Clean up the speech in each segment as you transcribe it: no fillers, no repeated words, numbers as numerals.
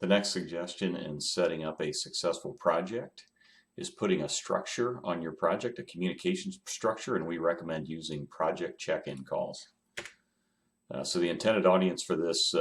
The next suggestion in setting up a successful project is putting a structure on your project, a communications structure, and we recommend using project check-in calls. So the intended audience for this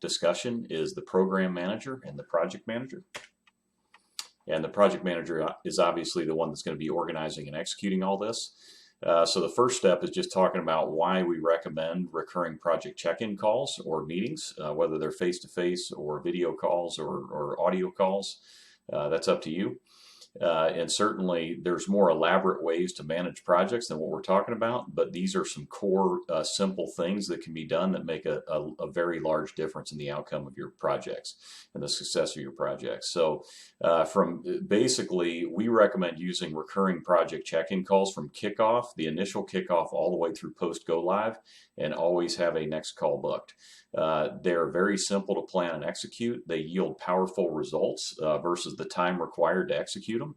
discussion is the program manager and the project manager. And the project manager is obviously the one that's going to be organizing and executing all this. So the first step is just talking about why we recommend recurring project check-in calls or meetings, whether they're face-to-face or video calls or audio calls. That's up to you. And certainly there's more elaborate ways to manage projects than what we're talking about, but these are some core simple things that can be done that make a very large difference in the outcome of your projects and the success of your projects. So from basically, we recommend using recurring project check-in calls from kickoff, the initial kickoff, all the way through post-go live, and always have a next call booked. They're very simple to plan and execute. They yield powerful results versus the time required to execute them.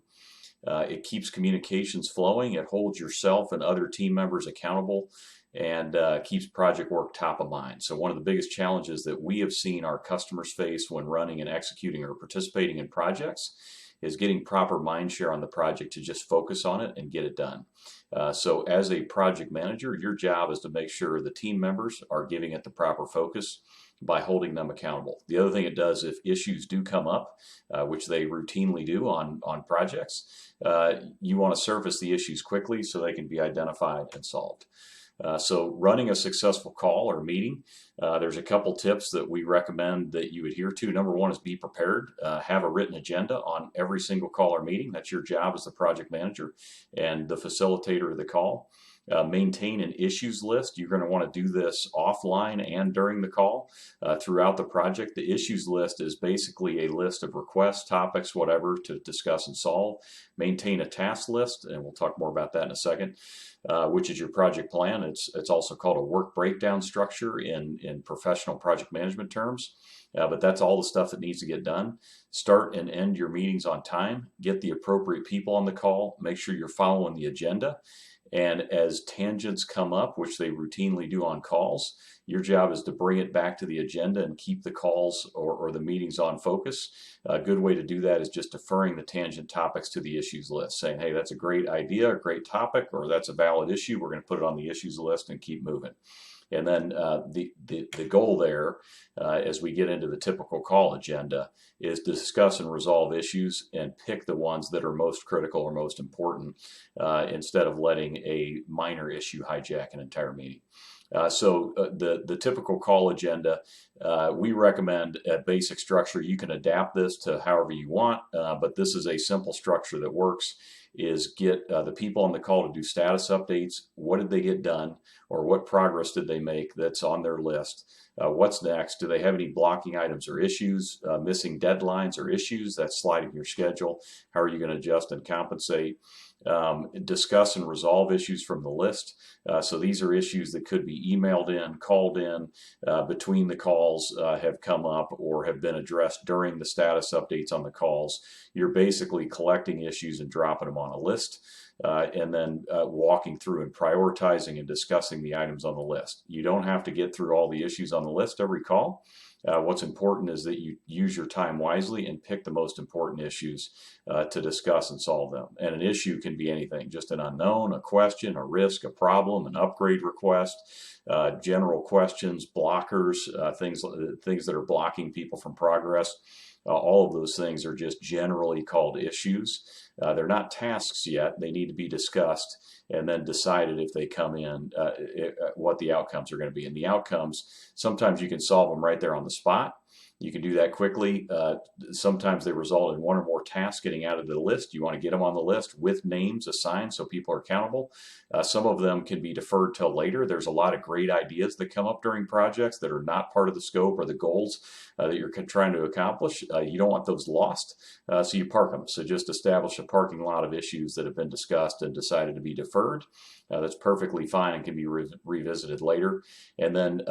It keeps communications flowing. It holds yourself and other team members accountable, and keeps project work top of mind. So one of the biggest challenges that we have seen our customers face when running and executing or participating in projects is getting proper mind share on the project to just focus on it and get it done. So as a project manager, your job is to make sure the team members are giving it the proper focus by holding them accountable. The other thing it does, if issues do come up, which they routinely do on projects, you want to surface the issues quickly so they can be identified and solved. So running a successful call or meeting, there's a couple tips that we recommend that you adhere to. Number one is be prepared. Have a written agenda on every single call or meeting. That's your job as the project manager and the facilitator of the call. Maintain an issues list. You're going to want to do this offline and during the call throughout the project. The issues list is basically a list of requests, topics, whatever to discuss and solve. Maintain a task list, and we'll talk more about that in a second, which is your project plan. It's also called a work breakdown structure in professional project management terms. But that's all the stuff that needs to get done. Start and end your meetings on time. Get the appropriate people on the call. Make sure you're following the agenda. And as tangents come up, which they routinely do on calls, your job is to bring it back to the agenda and keep the calls or the meetings on focus. A good way to do that is just deferring the tangent topics to the issues list, saying, hey, that's a great idea, a great topic, or that's a valid issue. We're going to put it on the issues list and keep moving. And then the goal there, as we get into the typical call agenda, is to discuss and resolve issues and pick the ones that are most critical or most important instead of letting a minor issue hijack an entire meeting. So the typical call agenda, we recommend a basic structure. You can adapt this to however you want, but this is a simple structure that works. Is get the people on the call to do status updates. What did they get done, or what progress did they make that's on their list? What's next? Do they have any blocking items or issues, missing deadlines or issues that's sliding your schedule? How are you going to adjust and compensate? Discuss and resolve issues from the list. So these are issues that could be emailed in, called in, between the calls have come up or have been addressed during the status updates on the calls. You're basically collecting issues and dropping them on a list. And then walking through and prioritizing and discussing the items on the list. You don't have to get through all the issues on the list every call. What's important is that you use your time wisely and pick the most important issues to discuss and solve them. And an issue can be anything, just an unknown, a question, a risk, a problem, an upgrade request, general questions, blockers, things that are blocking people from progress. All of those things are just generally called issues. They're not tasks yet. They need to be discussed and then decided if they come in, what the outcomes are going to be. And the outcomes, sometimes you can solve them right there on the spot. You can do that quickly. Sometimes they result in one or more tasks getting out of the list. You want to get them on the list with names assigned so people are accountable. Some of them can be deferred till later. There's a lot of great ideas that come up during projects that are not part of the scope or the goals that you're trying to accomplish. You don't want those lost, so you park them. So just establish a parking lot of issues that have been discussed and decided to be deferred. That's perfectly fine and can be revisited later. And then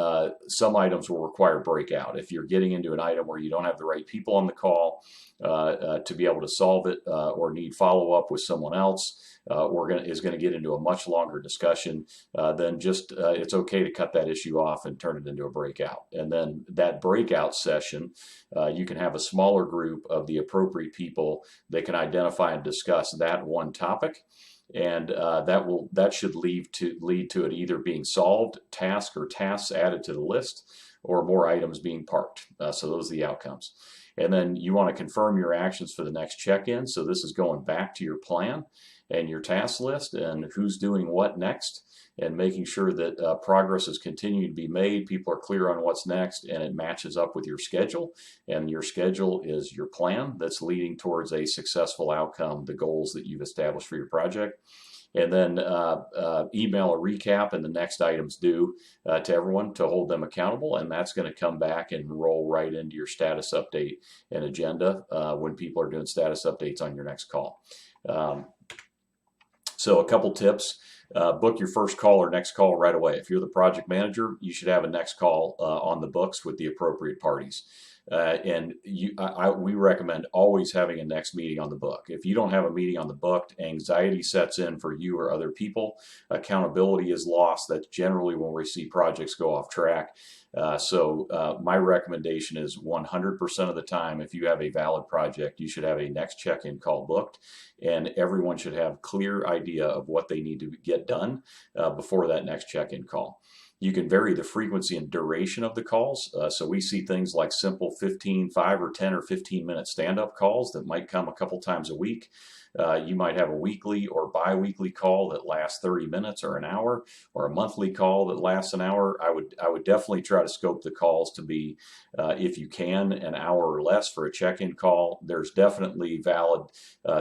some items will require breakout. If you're getting getting into an item where you don't have the right people on the call to be able to solve it, or need follow-up with someone else, is going to get into a much longer discussion, then just it's okay to cut that issue off and turn it into a breakout. And then that breakout session, you can have a smaller group of the appropriate people that can identify and discuss that one topic. And that should lead to it either being solved, task or tasks added to the list, or more items being parked. So those are the outcomes. And then you want to confirm your actions for the next check-in. So this is going back to your plan and your task list and who's doing what next, and making sure that progress is continuing to be made, people are clear on what's next, and it matches up with your schedule. And your schedule is your plan that's leading towards a successful outcome, the goals that you've established for your project. And then email a recap and the next items due to everyone to hold them accountable, and that's going to come back and roll right into your status update and agenda when people are doing status updates on your next call. So a couple tips. Book your first call or next call right away. If you're the project manager, you should have a next call on the books with the appropriate parties. And we recommend always having a next meeting on the book. If you don't have a meeting on the book, anxiety sets in for you or other people. Accountability is lost. That's generally when we see projects go off track. So my recommendation is 100% of the time, if you have a valid project, you should have a next check-in call booked, and everyone should have clear idea of what they need to get done before that next check-in call. You can vary the frequency and duration of the calls. So we see things like simple 5 or 10 or 15 minute stand-up calls that might come a couple times a week. You might have a weekly or bi-weekly call that lasts 30 minutes or an hour, or a monthly call that lasts an hour. I would definitely try to scope the calls to be, if you can, an hour or less for a check-in call. There's definitely valid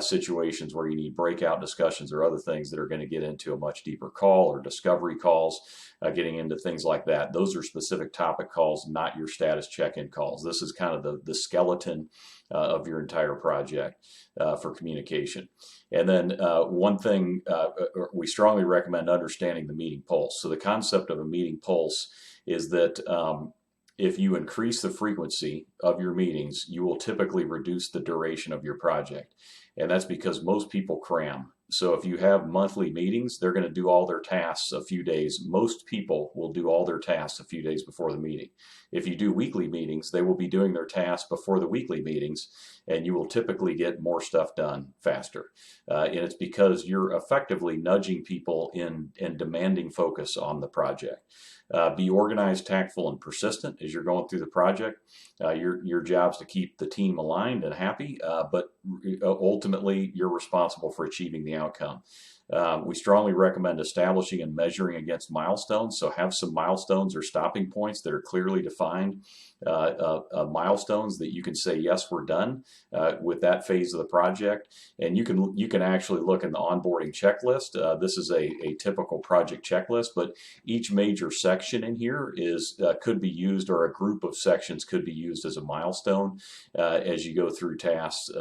situations where you need breakout discussions or other things that are going to get into a much deeper call, or discovery calls, getting into things like that. Those are specific topic calls, not your status check-in calls. This is kind of the skeleton of your entire project for communication. And then one thing, we strongly recommend understanding the meeting pulse. So the concept of a meeting pulse is that if you increase the frequency of your meetings, you will typically reduce the duration of your project. And that's because most people cram. So if you have monthly meetings, they're going to do all their tasks a few days. Most people will do all their tasks a few days before the meeting. If you do weekly meetings, they will be doing their tasks before the weekly meetings, and you will typically get more stuff done faster. And it's because you're effectively nudging people in and demanding focus on the project. Be organized, tactful, and persistent as you're going through the project. Your job's to keep the team aligned and happy, but ultimately you're responsible for achieving the outcome. We strongly recommend establishing and measuring against milestones. So have some milestones or stopping points that are clearly defined, milestones that you can say, yes, we're done with that phase of the project. And you can actually look in the onboarding checklist. This is a typical project checklist, but each major section in here could be used, or a group of sections could be used as a milestone as you go through tasks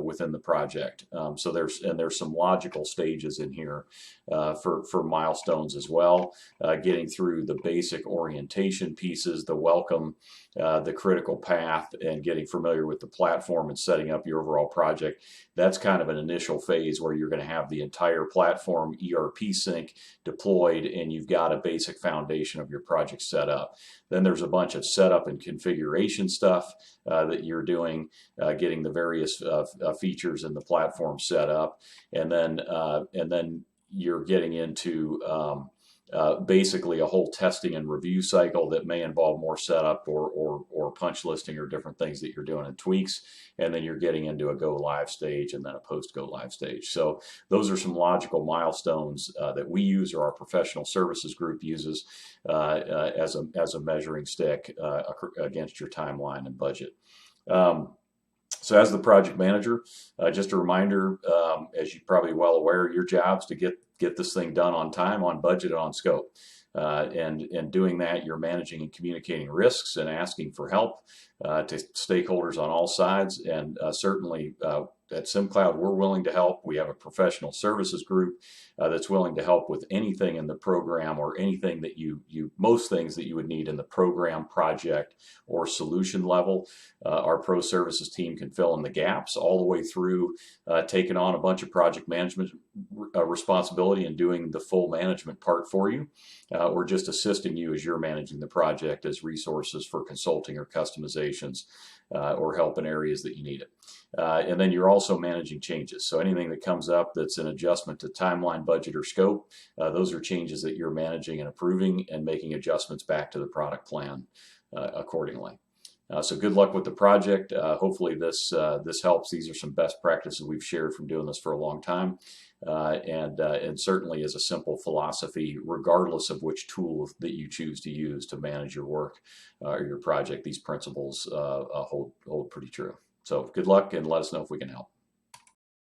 within the project. So there's some logical stages in here for milestones as well, getting through the basic orientation pieces, the welcome, the critical path, and getting familiar with the platform and setting up your overall project. That's kind of an initial phase where you're going to have the entire platform ERP sync deployed, and you've got a basic foundation of your project set up. Then there's a bunch of setup and configuration stuff that you're doing, getting the various features in the platform set up, and then you're getting into basically a whole testing and review cycle that may involve more setup or punch listing or different things that you're doing and tweaks, and then you're getting into a go live stage and then a post go live stage. So those are some logical milestones that we use, or our professional services group uses as a measuring stick against your timeline and budget. So as the project manager, just a reminder, as you're probably well aware, your job's to get this thing done on time, on budget, and on scope. And doing that, you're managing and communicating risks and asking for help. to stakeholders on all sides, and certainly at SimCloud, we're willing to help. We have a professional services group that's willing to help with anything in the program, or anything that most things that you would need in the program, project, or solution level. Our pro services team can fill in the gaps all the way through taking on a bunch of project management responsibility and doing the full management part for you, or just assisting you as you're managing the project as resources for consulting or customizations, or help in areas that you need it. And then you're also managing changes. So anything that comes up that's an adjustment to timeline, budget, or scope, those are changes that you're managing and approving and making adjustments back to the product plan accordingly. So good luck with the project. Hopefully this helps. These are some best practices we've shared from doing this for a long time, and certainly is a simple philosophy, regardless of which tool that you choose to use to manage your work or your project. These principles hold pretty true. So good luck, and let us know if we can help.